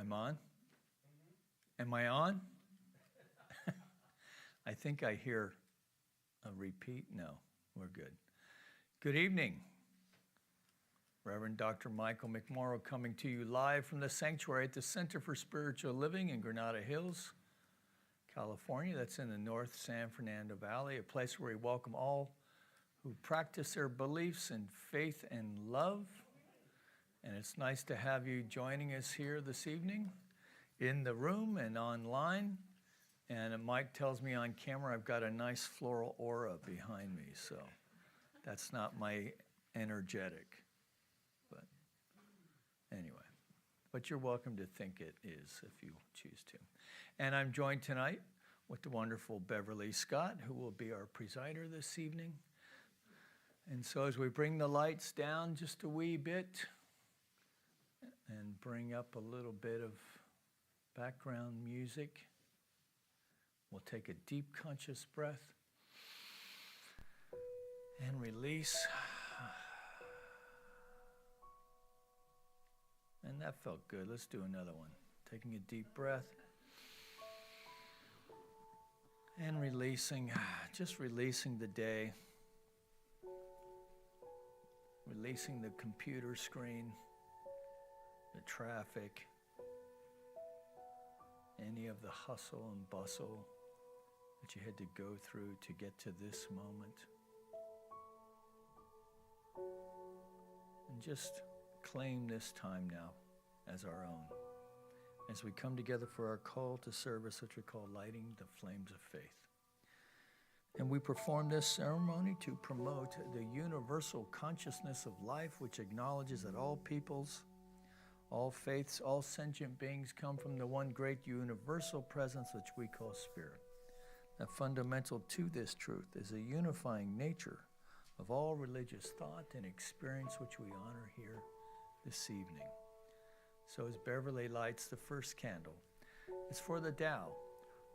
I'm on? Am I on? I think I hear a repeat. No, we're good. Good evening. Reverend Dr. Michael McMorrow coming to you live from the sanctuary at the Center for Spiritual Living in Granada Hills, California. That's in the North San Fernando Valley, a place where we welcome all who practice their beliefs in faith and love. And it's nice to have you joining us here this evening in the room and online. And Mike tells me on camera I've got a nice floral aura behind me, so that's not my energetic. But anyway, but you're welcome to think it is if you choose to. And I'm joined tonight with the wonderful Beverly Scott, who will be our presider this evening. And so as we bring the lights down just a wee bit and bring up a little bit of background music, we'll take a deep conscious breath and release. And that felt good. Let's do another one. Taking a deep breath and releasing, just releasing the day, releasing the computer screen, the traffic, any of the hustle and bustle that you had to go through to get to this moment. And just claim this time now as our own, as we come together for our call to service, which we call lighting the flames of faith. And we perform this ceremony to promote the universal consciousness of life, which acknowledges that all peoples, all faiths, all sentient beings come from the one great universal presence which we call spirit. That fundamental to this truth is a unifying nature of all religious thought and experience, which we honor here this evening. So as Beverly lights the first candle, it's for the Tao,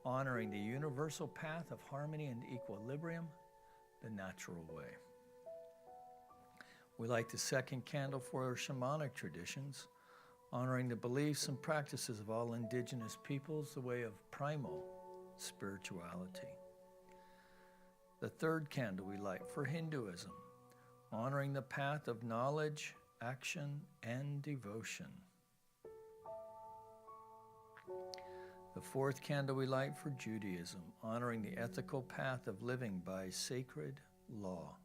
honoring the universal path of harmony and equilibrium, the natural way. We light the second candle for our shamanic traditions, honoring the beliefs and practices of all indigenous peoples, the way of primal spirituality. The third candle we light for Hinduism, honoring the path of knowledge, action, and devotion. The fourth candle we light for Judaism, honoring the ethical path of living by sacred law.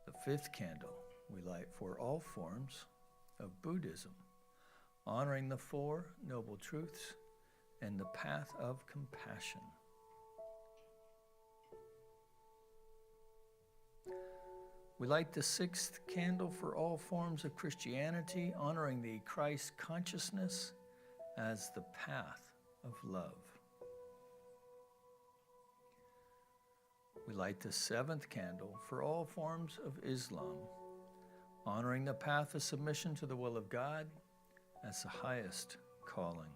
The fifth candle we light for all forms of Buddhism, honoring the Four Noble Truths and the path of compassion. We light the sixth candle for all forms of Christianity, honoring the Christ consciousness as the path of love. We light the seventh candle for all forms of Islam, honoring the path of submission to the will of God as the highest calling.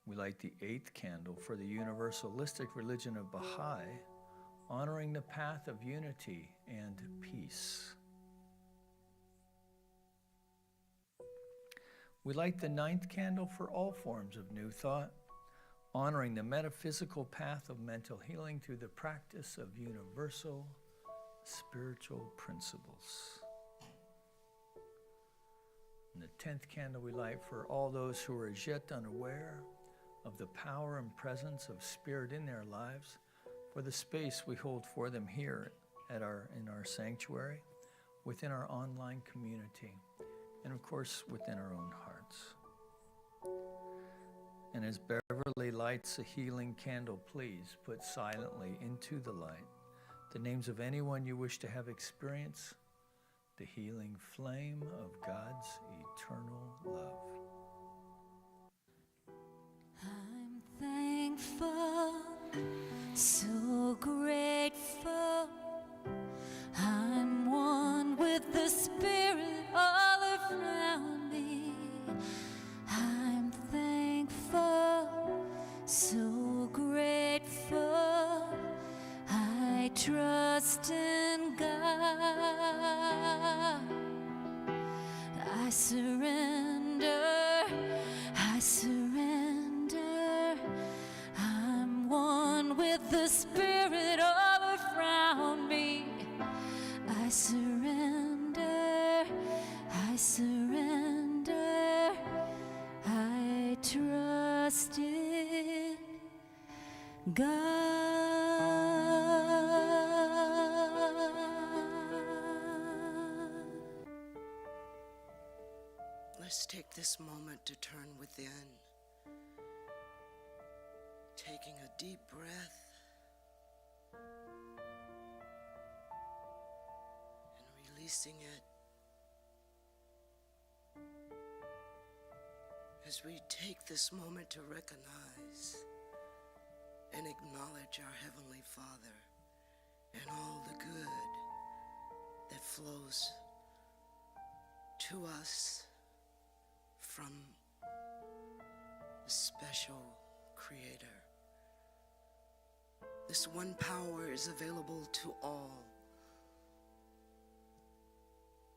We light the eighth candle for the universalistic religion of Baha'i, honoring the path of unity and peace. We light the ninth candle for all forms of New Thought, honoring the metaphysical path of mental healing through the practice of universal spiritual principles. And the 10th candle we light for all those who are as yet unaware of the power and presence of Spirit in their lives, for the space we hold for them here in our sanctuary, within our online community, and of course within our own hearts. And as Beverly lights a healing candle, please put silently into the light the names of anyone you wish to have experience the healing flame of God's eternal love. I'm thankful, so grateful. I'm one with the Spirit all around me. I'm thankful, so grateful. I trust in God. surrender, I surrender. I'm one with the Spirit all around me. I surrender, I surrender. I trust in God. Let's take this moment to turn within, taking a deep breath and releasing it as we take this moment to recognize and acknowledge our Heavenly Father and all the good that flows to us from the special Creator. This one power is available to all.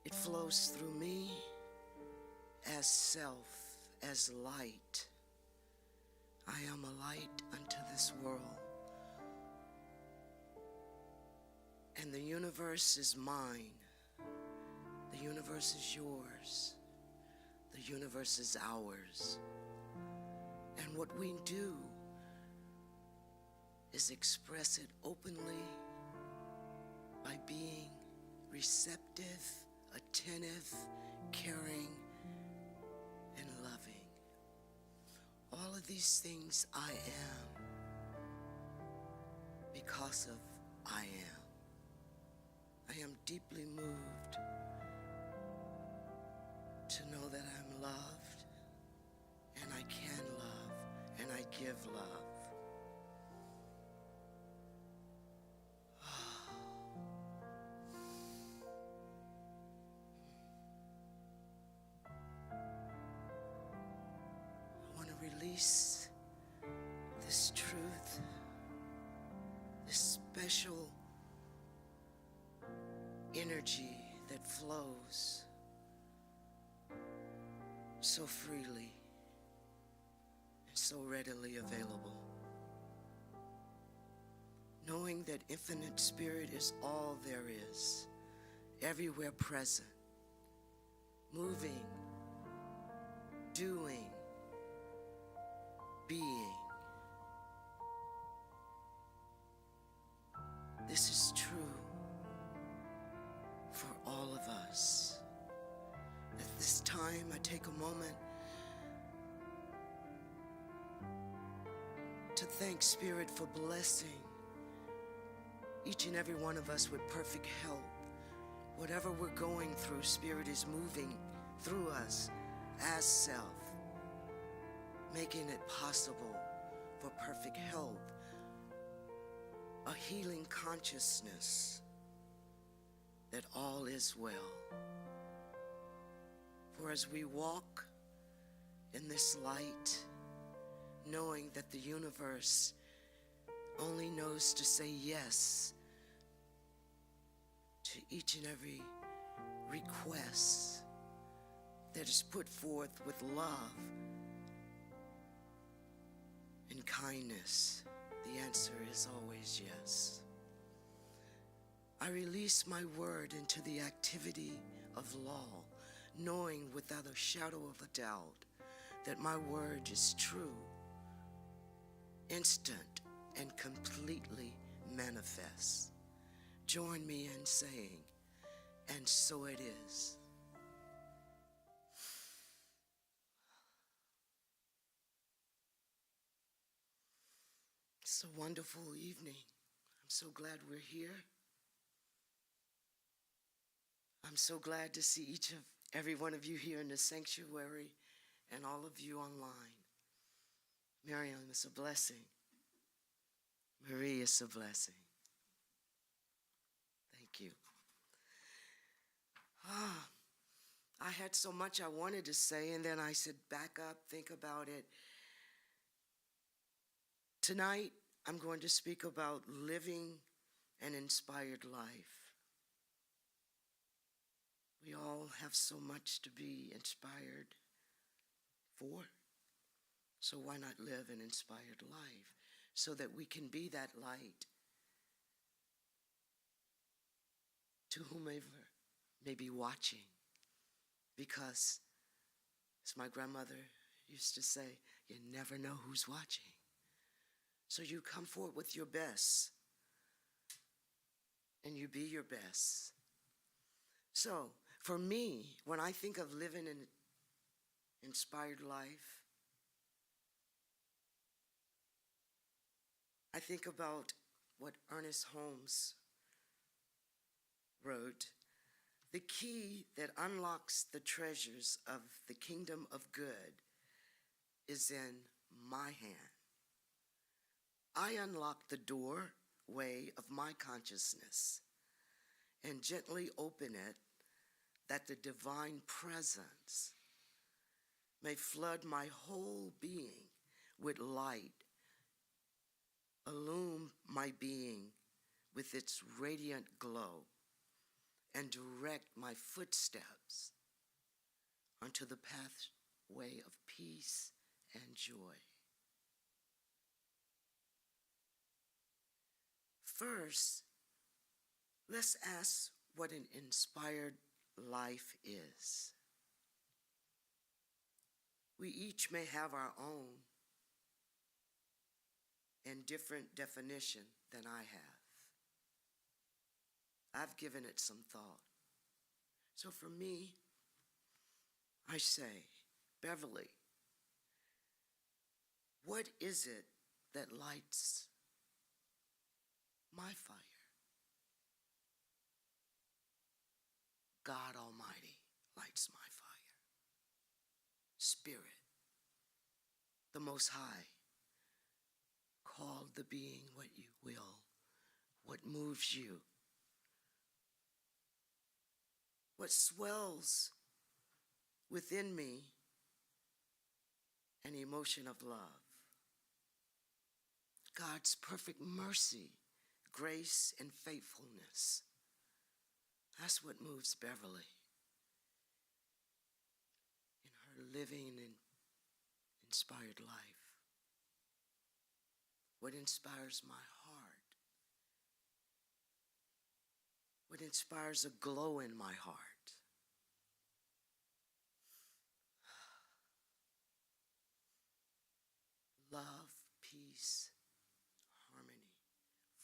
It flows through me as self, as light. I am a light unto this world. And the universe is mine. The universe is yours. The universe is ours. And what we do is express it openly by being receptive, attentive, caring, and loving. All of these things I am because of I am. I am deeply moved to know that I'm loved, and I can love, and I give love. I want to release this truth, this special energy that flows so freely and so readily available. Knowing that infinite spirit is all there is, everywhere present, moving, doing, being. This is true for all of us. At this time, I take a moment to thank Spirit for blessing each and every one of us with perfect health. Whatever we're going through, Spirit is moving through us as self, making it possible for perfect health, a healing consciousness that all is well. For as we walk in this light, knowing that the universe only knows to say yes to each and every request that is put forth with love and kindness, the answer is always yes. I release my word into the activity of law, knowing without a shadow of a doubt that my word is true, instant, and completely manifest. Join me in saying, and so it is. It's a wonderful evening. I'm so glad we're here. I'm so glad to see each of every one of you here in the sanctuary and all of you online. Miriam, it's a blessing. Marie, it's a blessing. Thank you. I had so much I wanted to say, and then I said, back up, think about it. Tonight, I'm going to speak about living an inspired life. We all have so much to be inspired for. So why not live an inspired life so that we can be that light to whomever may be watching? Because, as my grandmother used to say, you never know who's watching. So you come forward with your best, and you be your best. So, for me, when I think of living an inspired life, I think about what Ernest Holmes wrote. The key that unlocks the treasures of the kingdom of good is in my hand. I unlock the doorway of my consciousness and gently open it that the divine presence may flood my whole being with light, illume my being with its radiant glow, and direct my footsteps onto the pathway of peace and joy. First, let's ask what an inspired life is. We each may have our own and different definition than I have. I've given it some thought. So for me, I say, Beverly, what is it that lights my fire? God Almighty lights my fire. Spirit, the Most High, call the being what you will, what moves you, what swells within me, an emotion of love. God's perfect mercy, grace, and faithfulness. That's what moves Beverly in her living an inspired life. What inspires my heart? What inspires a glow in my heart? Love, peace, harmony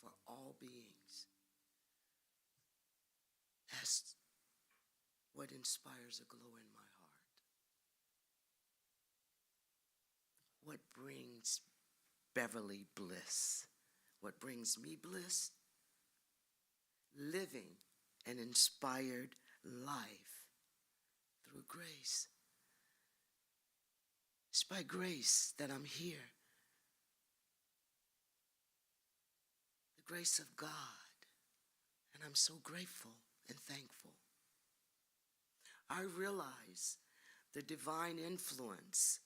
for all beings. That's what inspires a glow in my heart. What brings Beverly bliss? What brings me bliss? Living an inspired life through grace. It's by grace that I'm here. The grace of God. And I'm so grateful and thankful. I realize the divine influence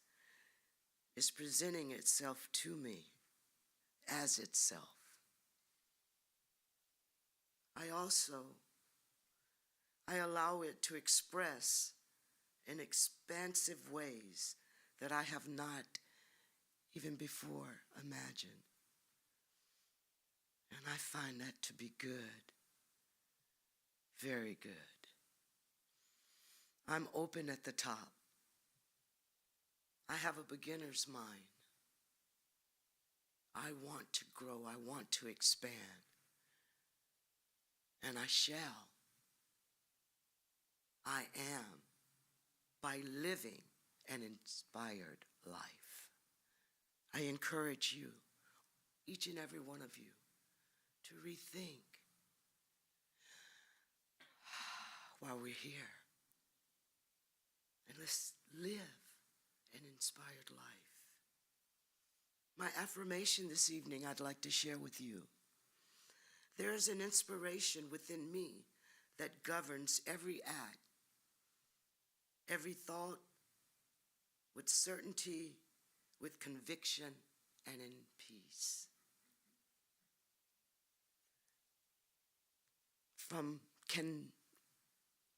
is presenting itself to me as itself. I allow it to express in expansive ways that I have not even before imagined. And I find that to be good, very good. I'm open at the top. I have a beginner's mind. I want to grow. I want to expand. And I shall. I am, by living an inspired life. I encourage you, each and every one of you, to rethink while we're here. And let's live an inspired life. My affirmation this evening I'd like to share with you. There is an inspiration within me that governs every act, every thought, with certainty, with conviction, and in peace.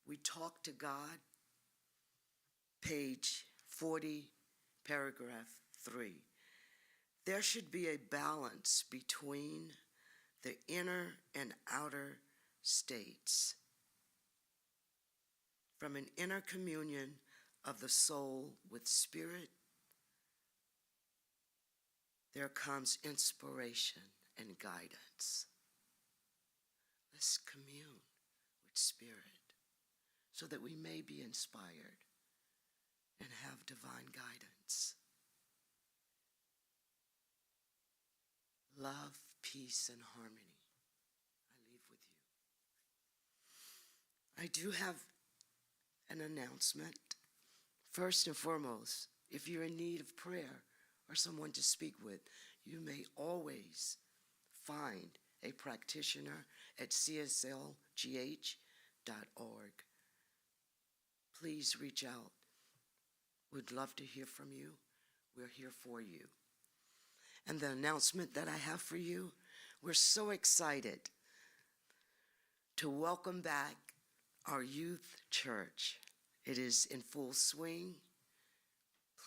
We talk to God, page 40, paragraph 3. There should be a balance between the inner and outer states. From an inner communion of the soul with spirit, there comes inspiration and guidance. Let's commune with spirit so that we may be inspired and have divine guidance. Love, peace, and harmony, I leave with you. I do have an announcement. First and foremost, if you're in need of prayer or someone to speak with, you may always find a practitioner at CSLGH.org. Please reach out. We'd love to hear from you. We're here for you. And the announcement that I have for you, we're so excited to welcome back our youth church. It is in full swing.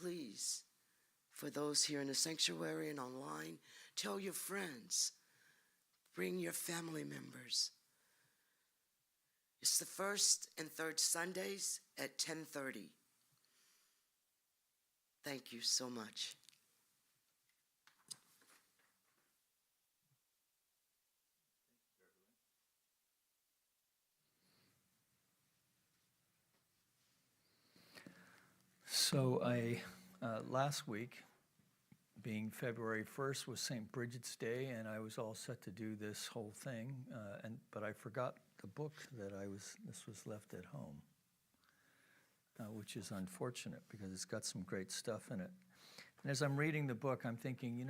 Please, for those here in the sanctuary and online, tell your friends, bring your family members. It's the first and third Sundays at 10:30. Thank you so much. So last week, being February 1st, was St. Bridget's Day, and I was all set to do this whole thing, but I forgot the book this was left at home, which is unfortunate because it's got some great stuff in it. And as I'm reading the book, I'm thinking,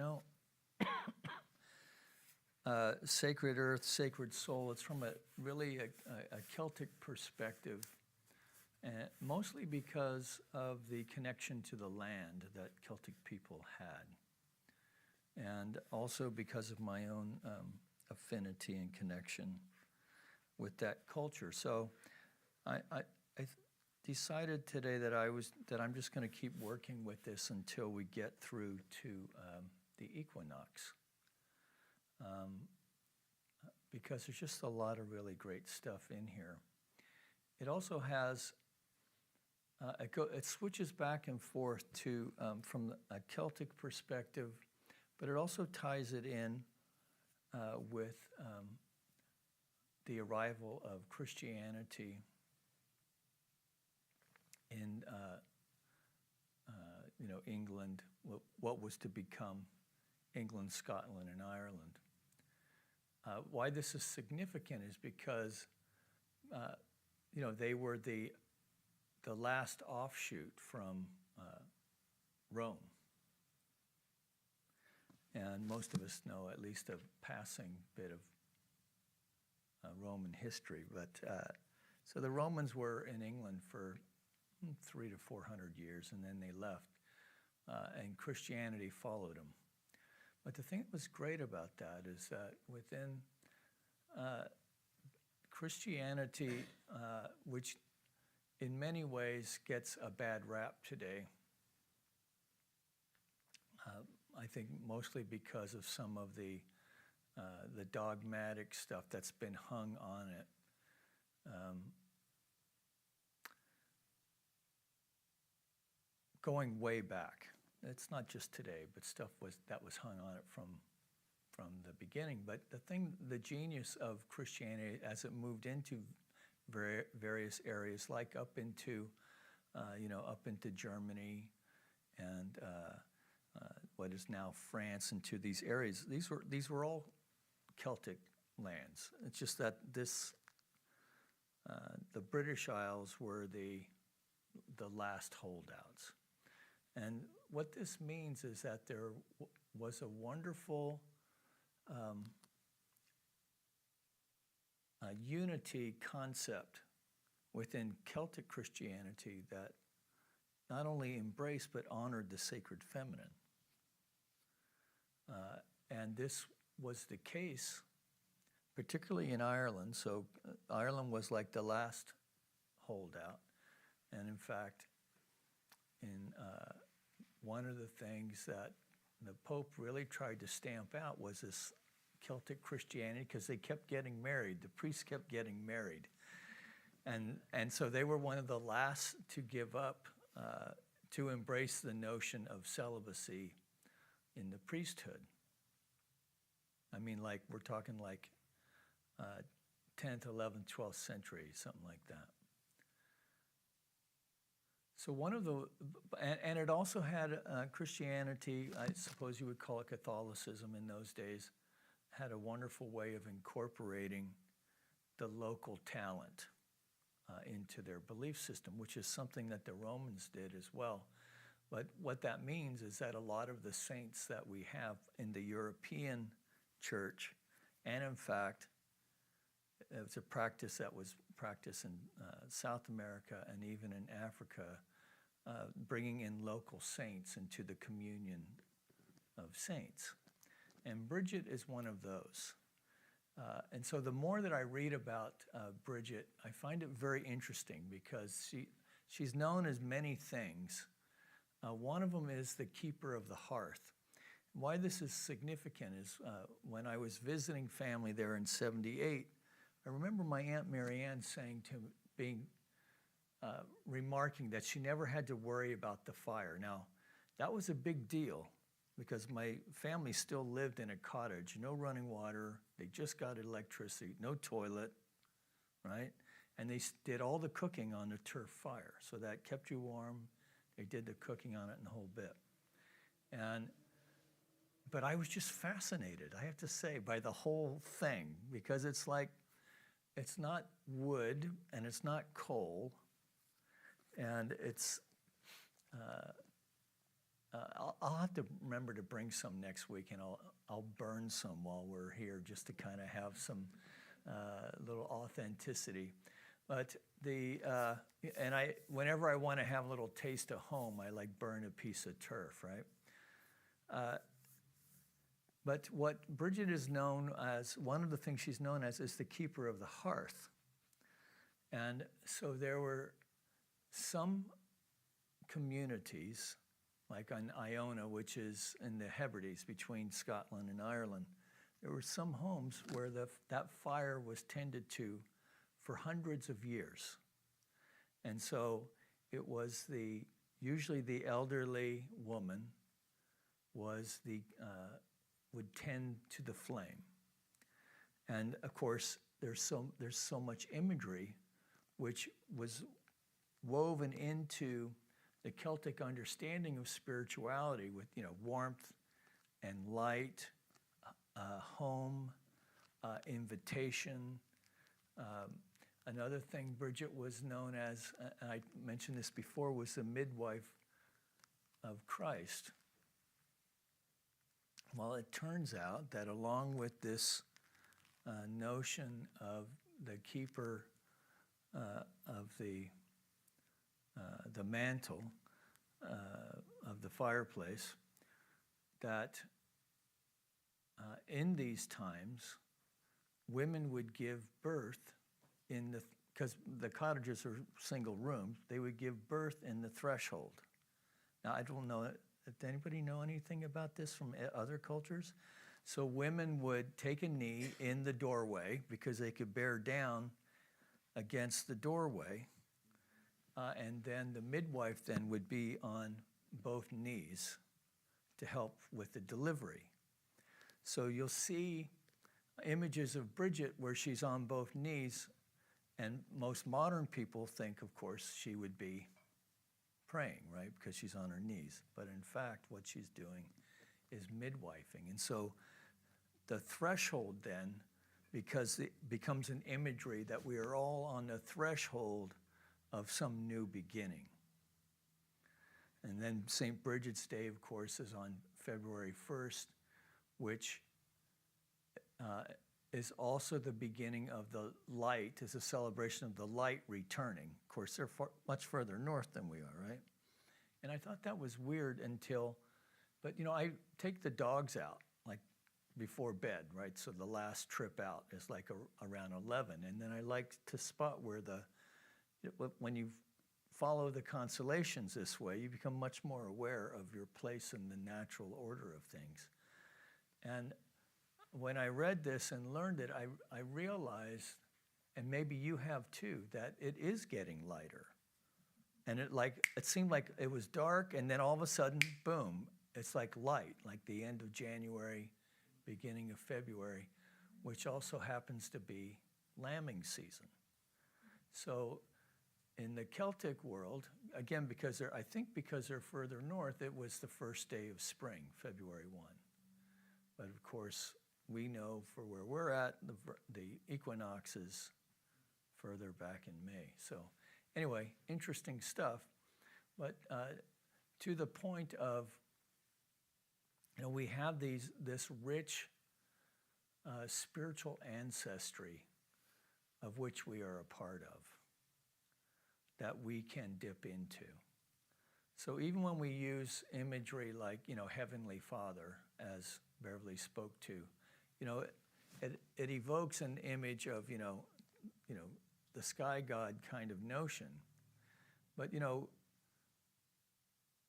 Sacred Earth, Sacred Soul, it's from a Celtic perspective. And mostly because of the connection to the land that Celtic people had, and also because of my own affinity and connection with that culture. So I decided today that I'm just going to keep working with this until we get through to the equinox, because there's just a lot of really great stuff in here. It also has it switches back and forth to from a Celtic perspective, but it also ties it in with the arrival of Christianity in England, what was to become England, Scotland, and Ireland. Why this is significant is because they were the last offshoot from Rome. And most of us know at least a passing bit of Roman history. But so the Romans were in England for 300 to 400 years, and then they left, and Christianity followed them. But the thing that was great about that is that within Christianity, which in many ways gets a bad rap today, I think mostly because of some of the dogmatic stuff that's been hung on it. Going way back, it's not just today, but stuff that was hung on it from the beginning. But the genius of Christianity as it moved into various areas, like up into Germany and what is now France, into these areas. These were all Celtic lands. It's just that the British Isles were the last holdouts. And what this means is that there was a wonderful unity concept within Celtic Christianity that not only embraced but honored the sacred feminine. And this was the case, particularly in Ireland. So Ireland was like the last holdout. And in fact, in one of the things that the Pope really tried to stamp out was this Celtic Christianity, because they kept getting married. The priests kept getting married. And so they were one of the last to give up, to embrace the notion of celibacy in the priesthood. I mean, like, we're talking like 10th, 11th, 12th century, something like that. So one of the, and it also had Christianity, I suppose you would call it Catholicism in those days, had a wonderful way of incorporating the local talent into their belief system, which is something that the Romans did as well. But what that means is that a lot of the saints that we have in the European church, and in fact, it's a practice that was practiced in South America and even in Africa, bringing in local saints into the communion of saints. And Bridget is one of those. And so the more that I read about Bridget, I find it very interesting because she's known as many things. One of them is the keeper of the hearth. Why this is significant is when I was visiting family there in '78, I remember my Aunt Marianne saying to me, remarking that she never had to worry about the fire. Now, that was a big deal because my family still lived in a cottage, no running water, they just got electricity, no toilet, right? And they did all the cooking on the turf fire, so that kept you warm. They did the cooking on it and the whole bit. But I was just fascinated, I have to say, by the whole thing, because it's like, it's not wood and it's not coal, and it's, I'll have to remember to bring some next week, and I'll burn some while we're here just to kind of have some little authenticity. But whenever I want to have a little taste of home, I like burn a piece of turf, right? But what Bridget is known as, one of the things she's known as, is the keeper of the hearth. And so there were some communities, like on Iona, which is in the Hebrides between Scotland and Ireland, there were some homes where that fire was tended to for hundreds of years. And so it was usually the elderly woman would tend to the flame. And of course, there's so much imagery which was woven into the Celtic understanding of spirituality with, warmth and light, home, invitation. Another thing Bridget was known as, and I mentioned this before, was the midwife of Christ. Well, it turns out that along with this notion of the keeper of the mantle of the fireplace, that in these times, women would give birth because the cottages are single rooms, they would give birth in the threshold. Now, I don't know, does anybody know anything about this from other cultures? So women would take a knee in the doorway because they could bear down against the doorway. And then the midwife then would be on both knees to help with the delivery. So you'll see images of Bridget where she's on both knees, and most modern people think, of course, she would be praying, right, because she's on her knees. But in fact, what she's doing is midwifing. And so the threshold then, because it becomes an imagery that we are all on the threshold of some new beginning. And then St. Bridget's Day, of course, is on February 1st, which is also the beginning of the light, is a celebration of the light returning. Of course, they're much further north than we are, right? And I thought that was weird but I take the dogs out, like before bed, right? So the last trip out is like around 11. And then I like to spot where the when you follow the constellations this way, you become much more aware of your place in the natural order of things. And when I read this and learned it, I realized, and maybe you have too, that it is getting lighter. And it seemed like it was dark, and then all of a sudden, boom, it's like light, like the end of January, beginning of February, which also happens to be lambing season. So in the Celtic world, again, because they're further north, it was the first day of spring, February 1. But of course, we know for where we're at, the equinox is further back in May. So anyway, interesting stuff. But to the point of, we have this rich spiritual ancestry of which we are a part of, that we can dip into. So even when we use imagery like, Heavenly Father, as Beverly spoke to, it evokes an image of, the sky god kind of notion. But,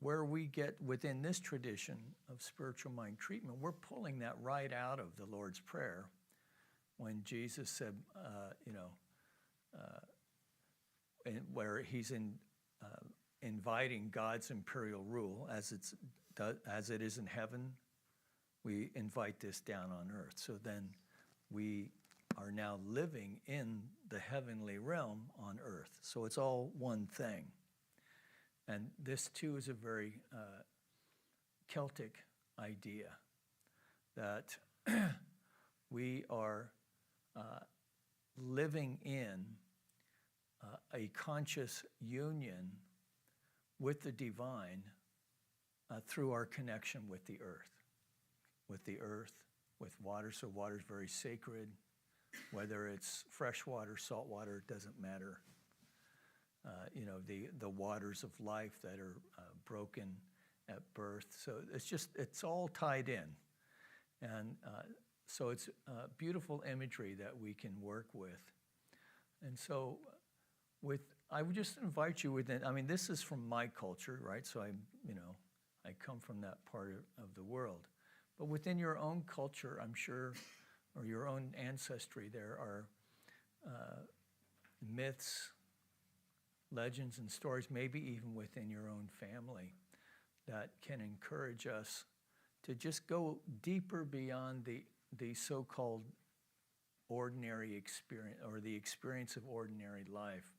where we get within this tradition of spiritual mind treatment, we're pulling that right out of the Lord's Prayer when Jesus said, where he's inviting God's imperial rule, as it is in heaven, we invite this down on earth. So then we are now living in the heavenly realm on earth. So it's all one thing. And this too is a very Celtic idea that we are living in a conscious union with the divine through our connection with the earth, with water. So water is very sacred, whether it's fresh water, salt water, it doesn't matter. The waters of life that are broken at birth. So it's all tied in. And so it's beautiful imagery that we can work with. And so I would just invite you within, this is from my culture, right? So I come from that part of the world. But within your own culture, I'm sure, or your own ancestry, there are myths, legends, and stories, maybe even within your own family, that can encourage us to just go deeper beyond the so-called ordinary experience, or the experience of ordinary life,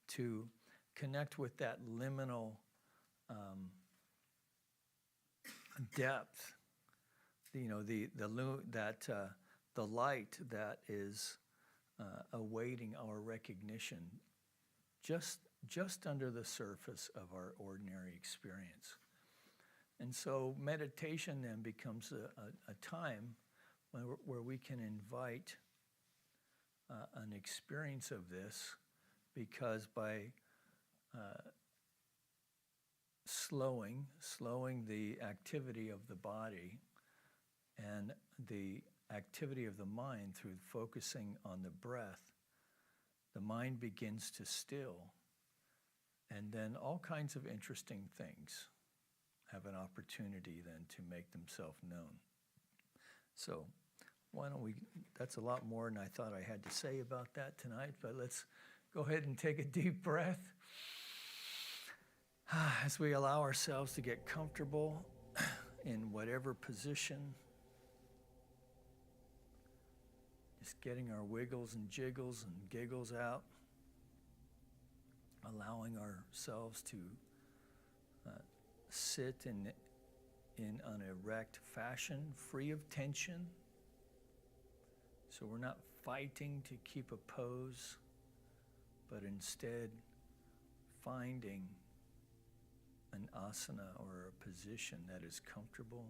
to connect with that liminal depth, the light that is awaiting our recognition just under the surface of our ordinary experience. And so meditation then becomes a time where we can invite an experience of this, because by slowing the activity of the body and the activity of the mind through focusing on the breath, the mind begins to still, and then all kinds of interesting things have an opportunity then to make themselves known. So why don't that's a lot more than I thought I had to say about that tonight, but let's go ahead and take a deep breath as we allow ourselves to get comfortable in whatever position. Just getting our wiggles and jiggles and giggles out, allowing ourselves to sit in an erect fashion, free of tension. So we're not fighting to keep a pose, but instead finding an asana or a position that is comfortable,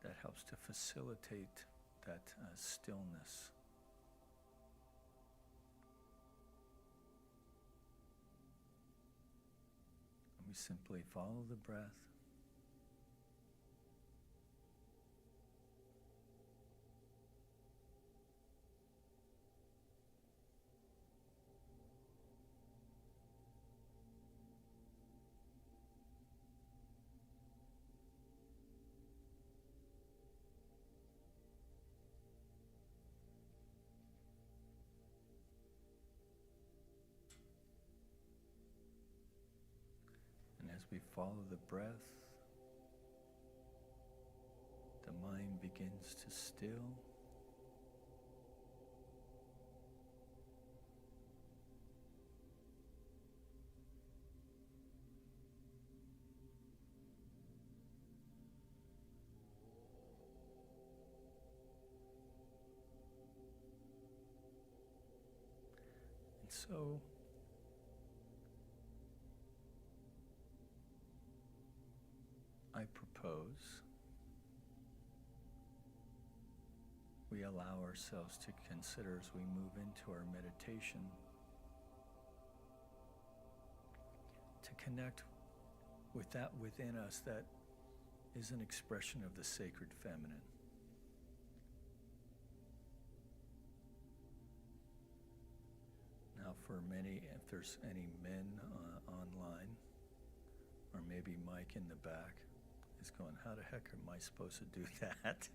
that helps to facilitate that stillness. And we simply follow the breath. As we follow the breath, the mind begins to still. And so, I propose we allow ourselves to consider as we move into our meditation to connect with that within us that is an expression of the sacred feminine. Now for many, if there's any men online, or maybe Mike in the back is going, how the heck am I supposed to do that?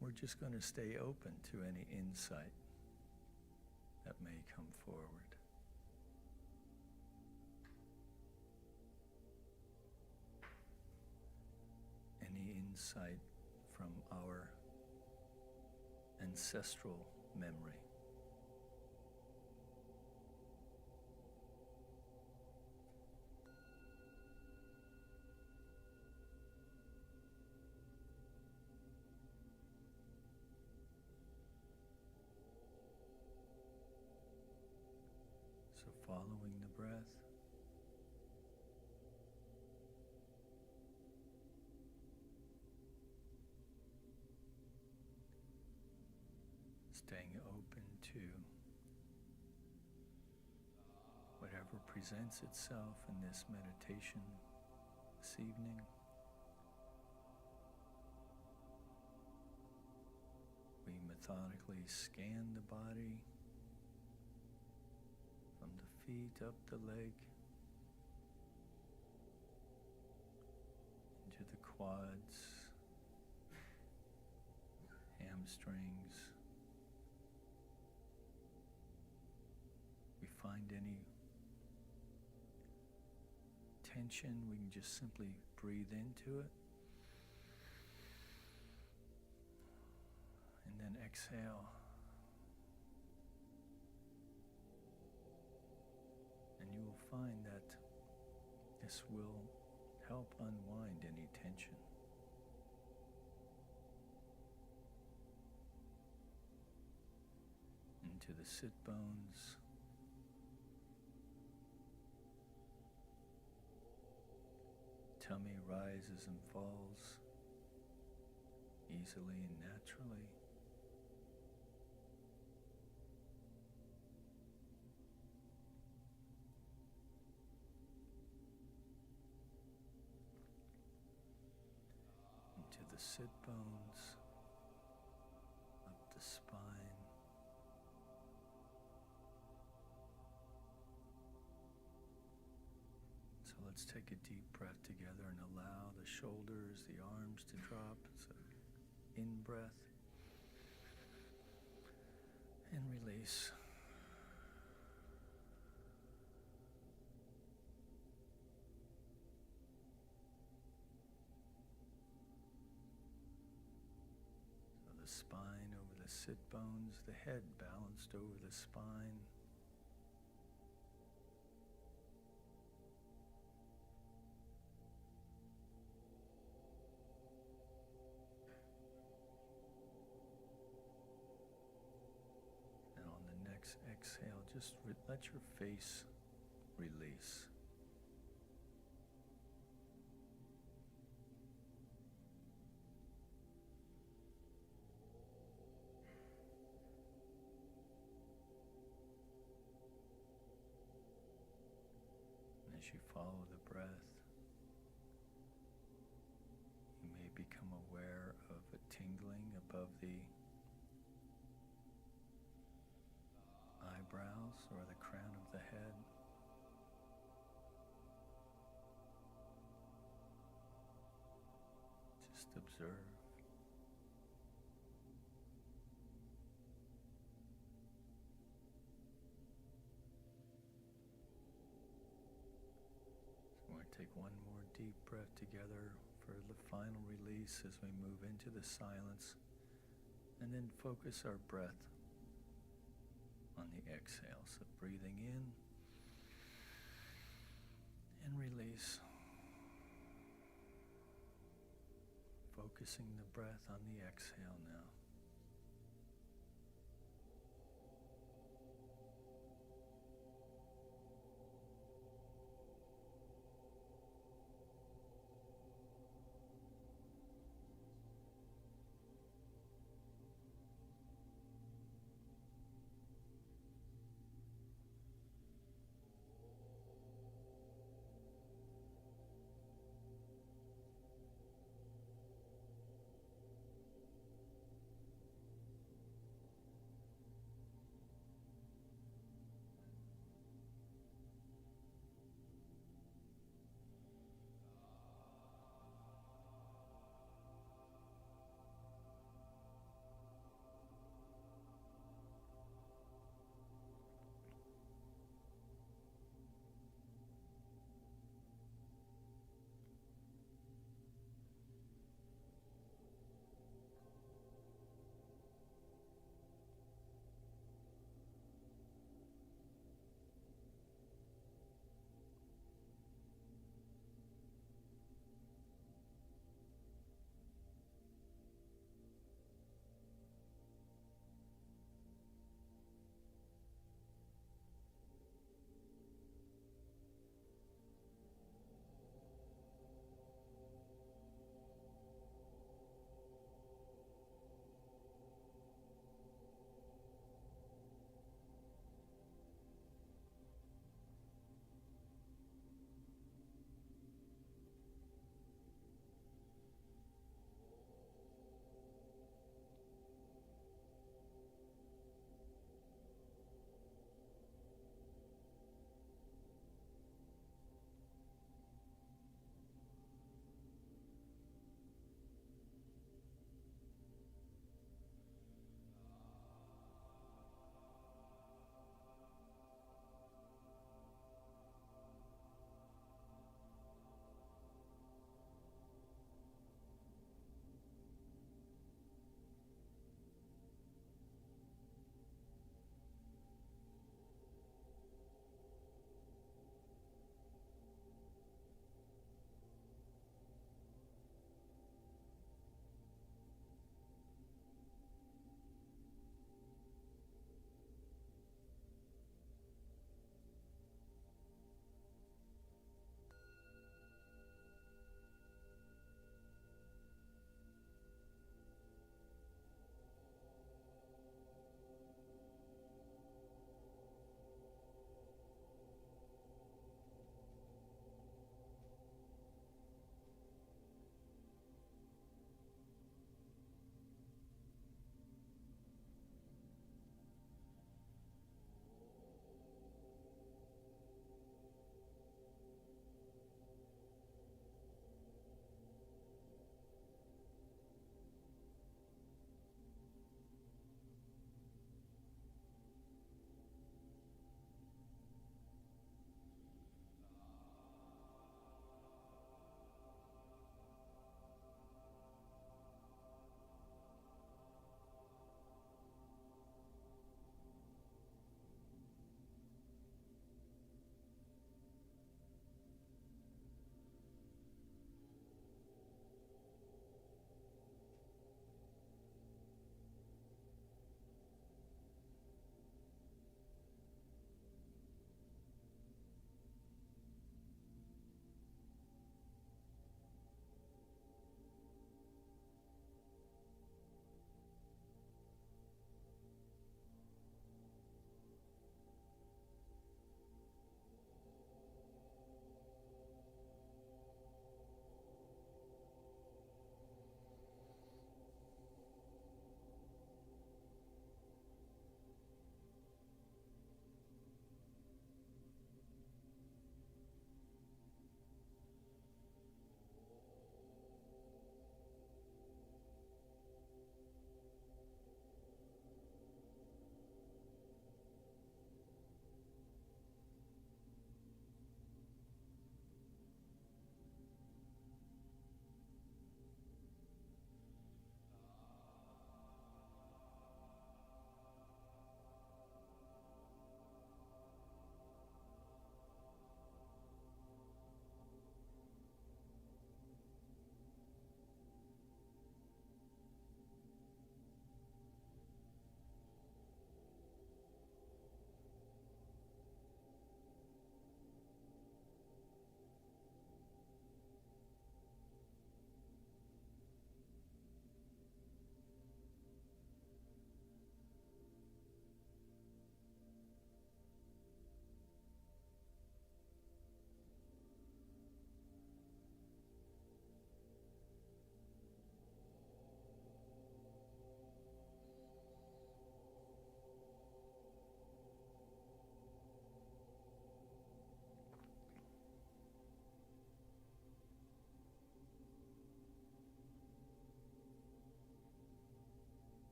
We're just going to stay open to any insight that may come forward. Any insight from our ancestral memory. So following the breath, staying open to whatever presents itself in this meditation this evening. We methodically scan the body from the feet up the leg into the quads, hamstrings. We find any tension, we can just simply breathe into it and then exhale. And you will find that this will help unwind any tension. Into the sit bones. Tummy rises and falls easily and naturally. Into the sit bones, up the spine. So let's take a deep breath together and allow the shoulders, the arms to drop. So in breath and release. So the spine over the sit bones, the head balanced over the spine. Exhale, just let your face release. And as you follow the breath, you may become aware of a tingling above the eyebrows or the crown of the head. Just observe. one more deep breath together for the final release as we move into the silence. And then focus our breath on the exhale. So breathing in and release. Focusing the breath on the exhale now.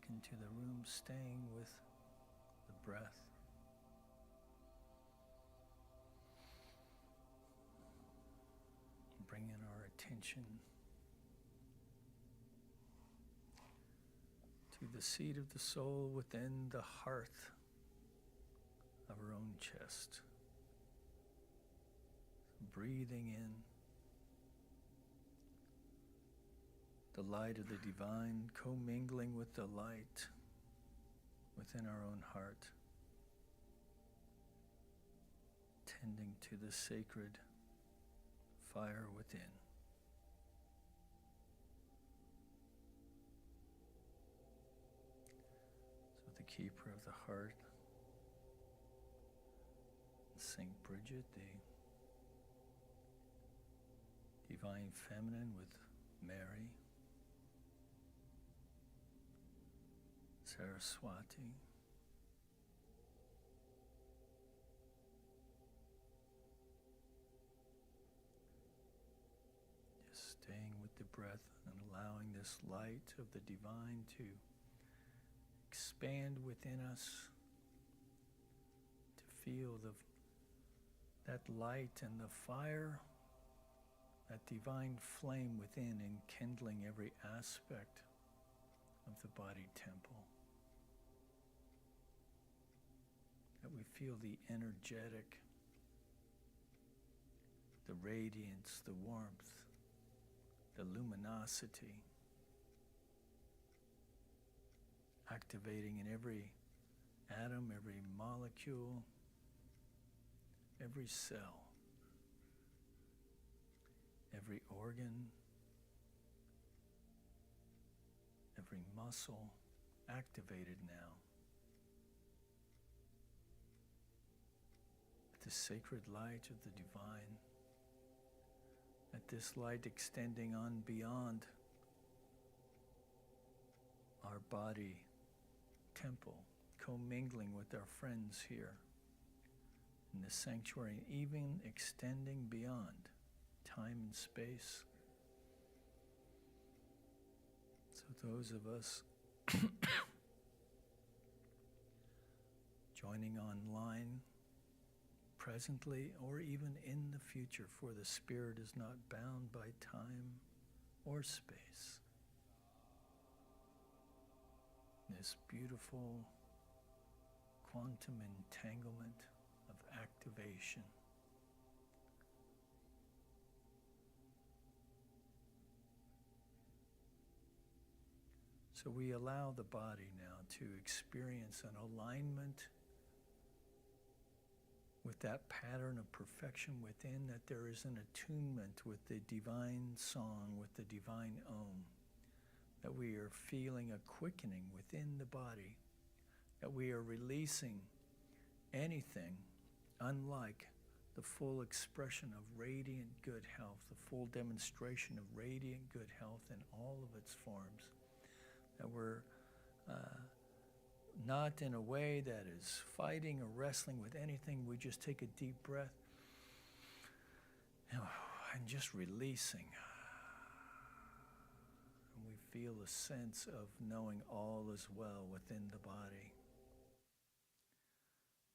back into the room, staying with the breath. Bringing our attention to the seat of the soul within the hearth of our own chest. Breathing in the light of the divine, commingling with the light within our own heart, tending to the sacred fire within. So the keeper of the heart, Saint Bridget, the divine feminine with Mary, Saraswati, just staying with the breath and allowing this light of the divine to expand within us, to feel that light and the fire, that divine flame within, enkindling every aspect of the body temple. That we feel the energetic, the radiance, the warmth, the luminosity, activating in every atom, every molecule, every cell, every organ, every muscle activated now. With the sacred light of the divine, at this light extending on beyond our body temple, commingling with our friends here in the sanctuary, and even extending beyond time and space. So those of us joining online presently or even in the future, for the spirit is not bound by time or space. This beautiful quantum entanglement of activation. So we allow the body now to experience an alignment with that pattern of perfection within, that there is an attunement with the divine song, with the divine Om, that we are feeling a quickening within the body, that we are releasing anything unlike the full expression of radiant good health, the full demonstration of radiant good health in all of its forms, that we're not in a way that is fighting or wrestling with anything. We just take a deep breath and just releasing. And we feel a sense of knowing all is well within the body.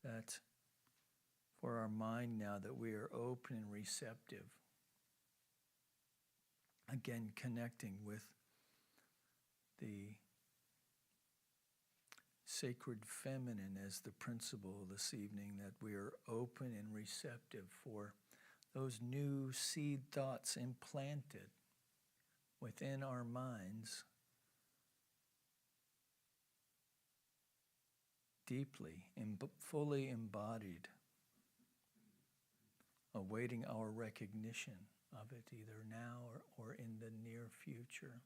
That for our mind now, that we are open and receptive. Again, connecting with the sacred feminine as the principle this evening, that we are open and receptive for those new seed thoughts implanted within our minds, deeply, fully embodied, awaiting our recognition of it either now or in the near future.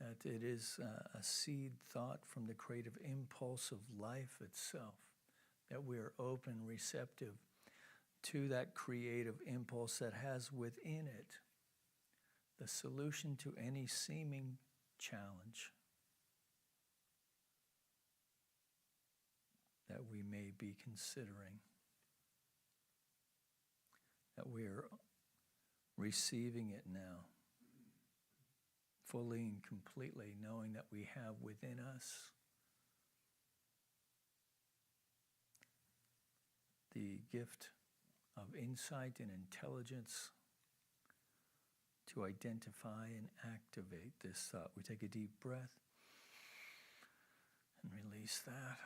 That it is a seed thought from the creative impulse of life itself, that we are open, receptive to that creative impulse that has within it the solution to any seeming challenge that we may be considering, that we are receiving it now, fully and completely, knowing that we have within us the gift of insight and intelligence to identify and activate this thought. We take a deep breath and release that.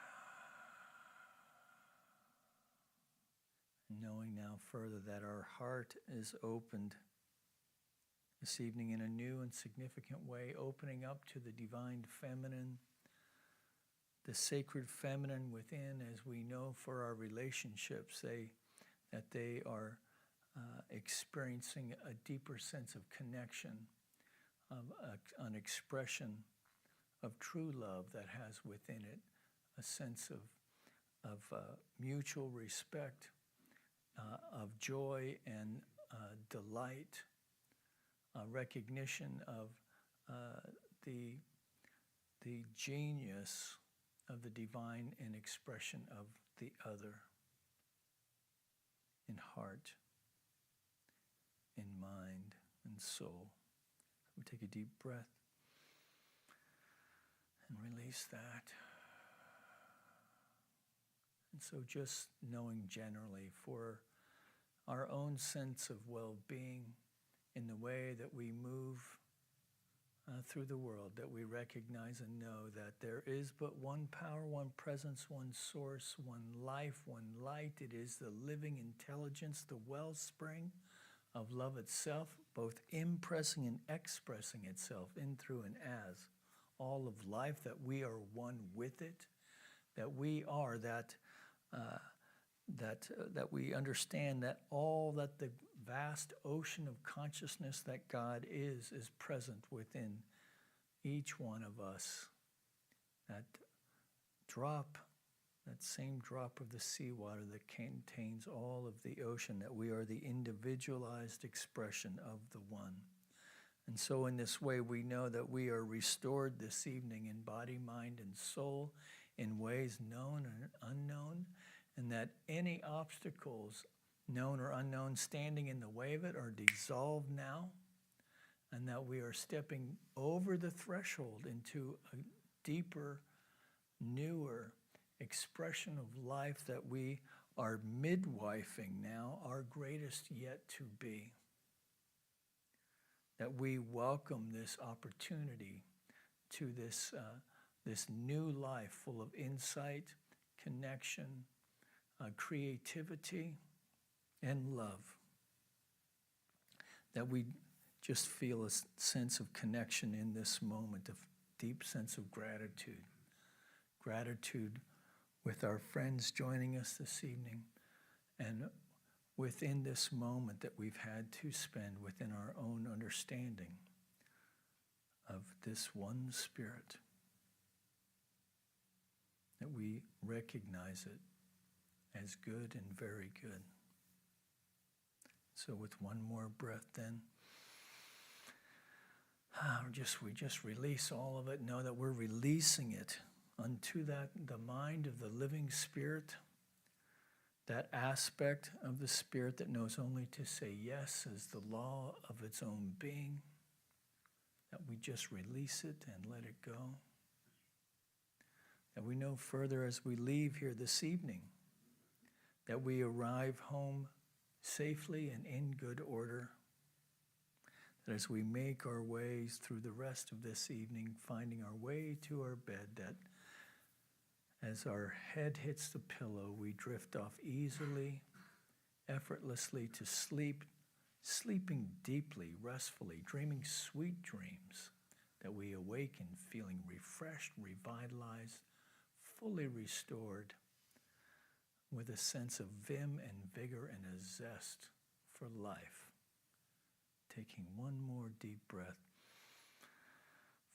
Knowing now further that our heart is opened this evening in a new and significant way, opening up to the divine feminine, the sacred feminine within, as we know for our relationships, that they are experiencing a deeper sense of connection, of an expression of true love that has within it a sense of mutual respect, of joy and delight, recognition of the genius of the divine and expression of the other in heart, in mind, and soul. We take a deep breath and release that. And so just knowing generally for our own sense of well-being in the way that we move through the world, that we recognize and know that there is but one power, one presence, one source, one life, one light. It is the living intelligence, the wellspring of love itself, both impressing and expressing itself in, through, and as all of life, that we are one with it, that we are that we understand that all that the vast ocean of consciousness that God is present within each one of us. That drop, that same drop of the seawater that contains all of the ocean, that we are the individualized expression of the one. And so in this way, we know that we are restored this evening in body, mind, and soul in ways known and unknown, and that any obstacles, known or unknown, standing in the way of it are dissolved now, and that we are stepping over the threshold into a deeper, newer expression of life, that we are midwifing now our greatest yet to be. That we welcome this opportunity to this new life full of insight, connection, creativity, and love. That we just feel a sense of connection in this moment, of deep sense of gratitude. Gratitude with our friends joining us this evening, and within this moment that we've had to spend within our own understanding of this one Spirit. That we recognize it as good and very good. So with one more breath then, we just release all of it. Know that we're releasing it unto the mind of the living Spirit, that aspect of the Spirit that knows only to say yes as the law of its own being, that we just release it and let it go. That we know further as we leave here this evening, that we arrive home safely and in good order. That as we make our ways through the rest of this evening, finding our way to our bed, that as our head hits the pillow, we drift off easily, effortlessly to sleep, sleeping deeply, restfully, dreaming sweet dreams, that we awaken feeling refreshed, revitalized, fully restored, with a sense of vim and vigor and a zest for life. Taking one more deep breath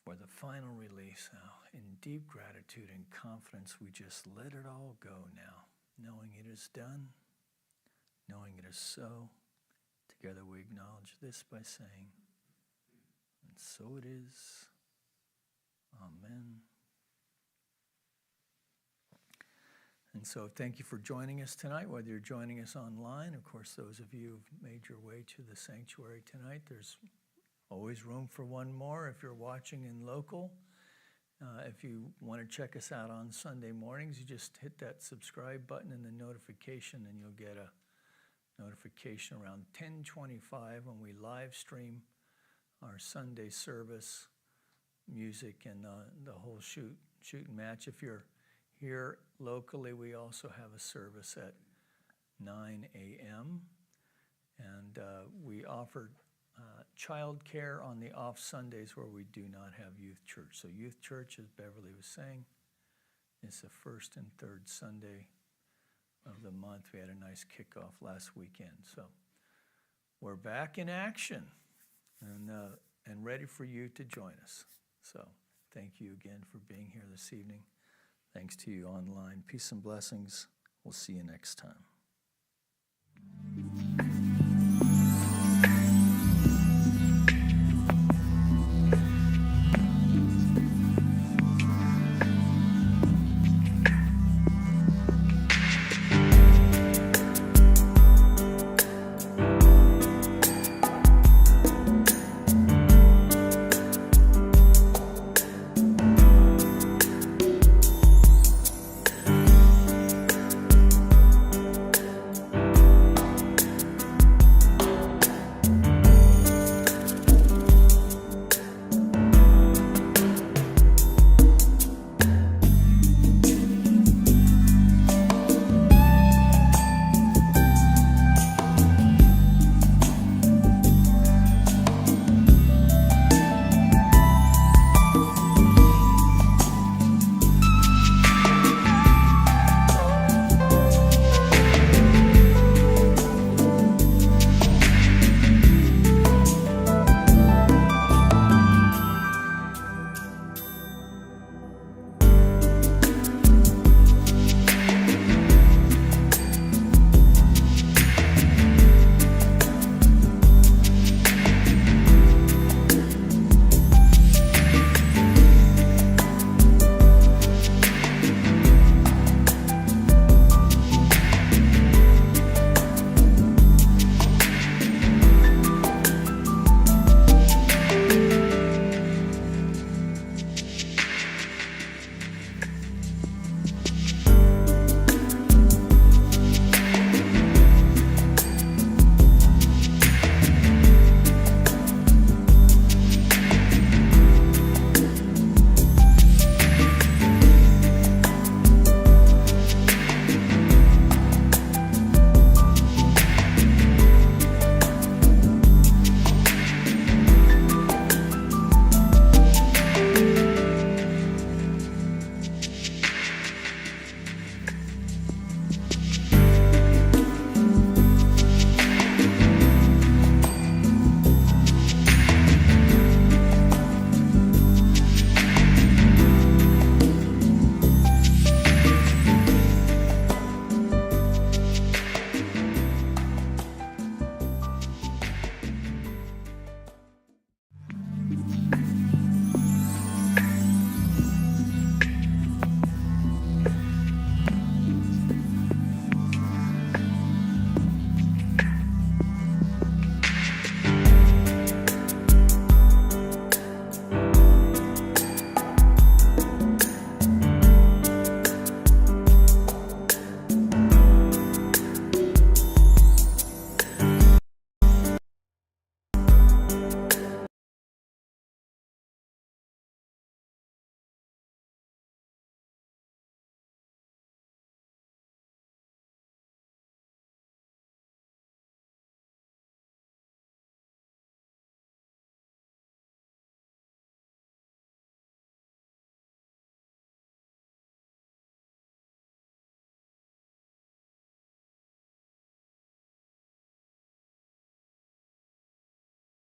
for the final release now. In deep gratitude and confidence, we just let it all go now, knowing it is done, knowing it is so. Together we acknowledge this by saying, and so it is. Amen. And so thank you for joining us tonight, whether you're joining us online. Of course, those of you who've made your way to the sanctuary tonight, there's Always room for one more if you're watching in local. If you want to check us out on Sunday mornings, you just hit that subscribe button and the notification, and you'll get a notification around 10:25 when we live stream our Sunday service, music, and the whole shoot and match. If you're here locally, we also have a service at 9 a.m. And we offer child care on the off Sundays where we do not have youth church. So youth church, as Beverly was saying, is the first and third Sunday of the month. We had a nice kickoff last weekend. So we're back in action and ready for you to join us. So thank you again for being here this evening. Thanks to you online. Peace and blessings. We'll see you next time.